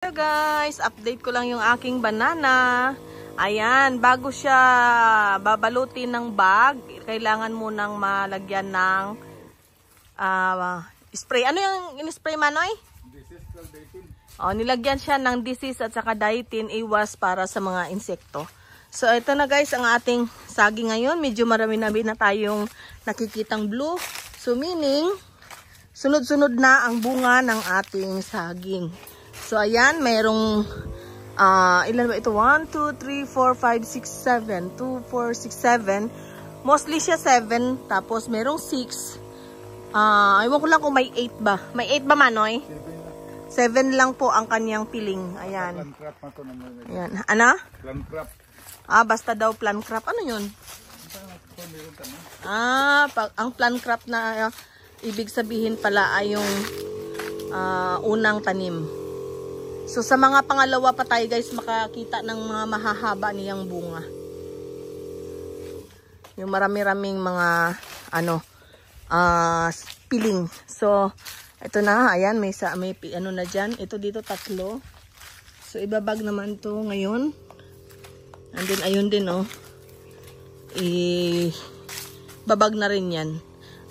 Hello guys, update ko lang yung aking banana. Ayan, bago siya babalutin ng bag, kailangan munang malagyan ng spray. Ano yung in-spray, Manoy? Disease called dietine. Oh, nilagyan siya ng disease at saka dietine, iwas para sa mga insekto. So ito na guys ang ating saging ngayon. Medyo marami na tayong nakikitang blue. So meaning, sunod-sunod na ang bunga ng ating saging. So, ayan, mayroong, ilan ba ito? 1, 2, 3, 4, 5, 6, 7. 2, 4, 6, 7. Mostly siya 7. Tapos, mayroong 6. Ewan ko lang kung may 8 ba. May 8 ba, Manoy? 7 lang po ang kanyang piling. Ayan. Plant crop na to naman. Ayan. Ano? Plant crop. Basta daw plant crop. Ano yun? Ang plant crop na ibig sabihin pala ay yung unang tanim. So sa mga pangalawa pa tayo guys makakita ng mga mahahaba niyang bunga. Yung marami-raming mga piling. So ito na, ayan may ano na diyan. Ito dito 3. So ibabag naman to ngayon. And then ayun din babag na rin 'yan.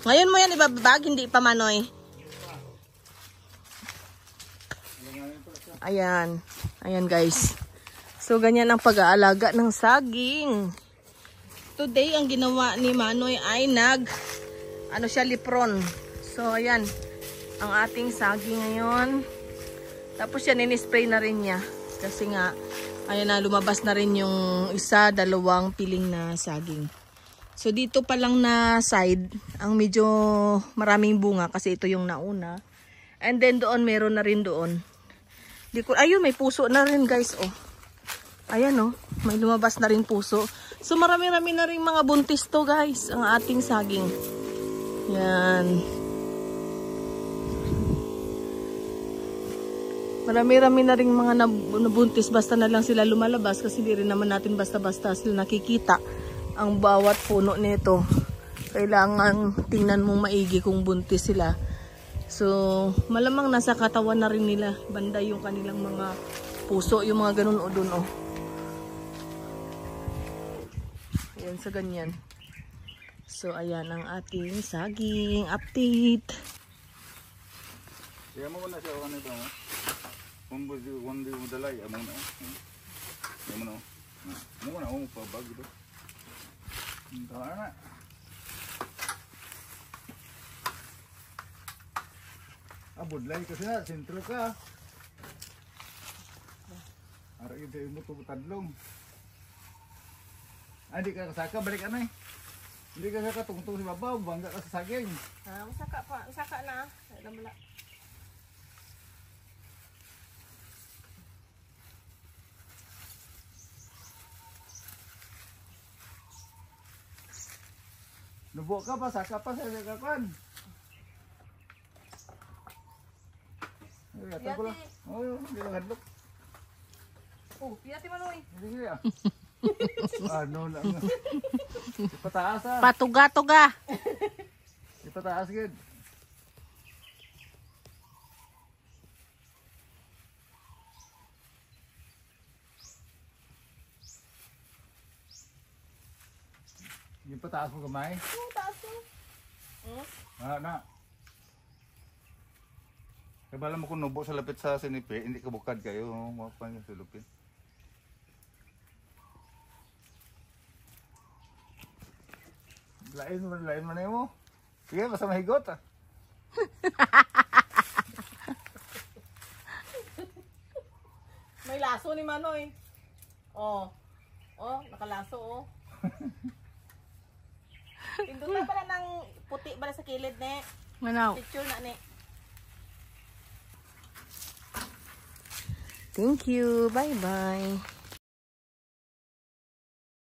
Ngayon mo 'yan ibabag, hindi pa, Manoy. Ayan. Ayan guys. So ganyan ang pag-aalaga ng saging. Today ang ginawa ni Manoy ay lipron. So ayan. Ang ating saging ngayon. Tapos yan in-spray na rin niya. Kasi nga ayan na lumabas na rin yung 1, 2 piling na saging. So dito pa lang na side ang medyo maraming bunga kasi ito yung nauna. And then doon meron na rin doon. Ayun, may puso na rin guys, Ayan, may lumabas na rin puso. So, marami-rami na rin mga buntis to guys, ang ating saging. Yan. Marami-rami na rin mga nabuntis, basta na lang sila lumalabas kasi di rin naman natin basta-basta sila nakikita ang bawat puno nito. Kailangan tingnan mong maigi kung buntis sila. So, malamang nasa katawan na rin nila. Banda yung kanilang mga puso, yung mga ganun dun, Ayan, sa ganyan. So, ayan ang ating saging update. Kaya mo na siya, ito, Kundi mo dalay, amo na. Amo na, pabag ito. Ito na. Budlay kasi na, sentro ka. Aray yung tayo mo tadlong. Hindi ka kasaka, balik ka na Hindi ka kasaka, tungtong si babaw, bangga ka sa saging. Masaka pa, masaka na. Alam mo na. Nubo ka pa, saka pa sa sakakan. Yata ko lang. Hindi lang hadlok. Piyati, Manoy. Hindi lang. Ano lang. Ipataas Patuga-tuga. Ipataas gid. Yung pataas mo gamay? Taas mo. Na. Kabala mo kung nubo sa lapit sa sinipi, hindi ka bukad kayo, makuha yung silupin. Lain mo na mo. Sige, basta mahigot May laso ni Manoy. Nakalaso Pindutan pala ng puti pala sa kilid ne. Manaw. Picture na ne. Thank you. Bye-bye.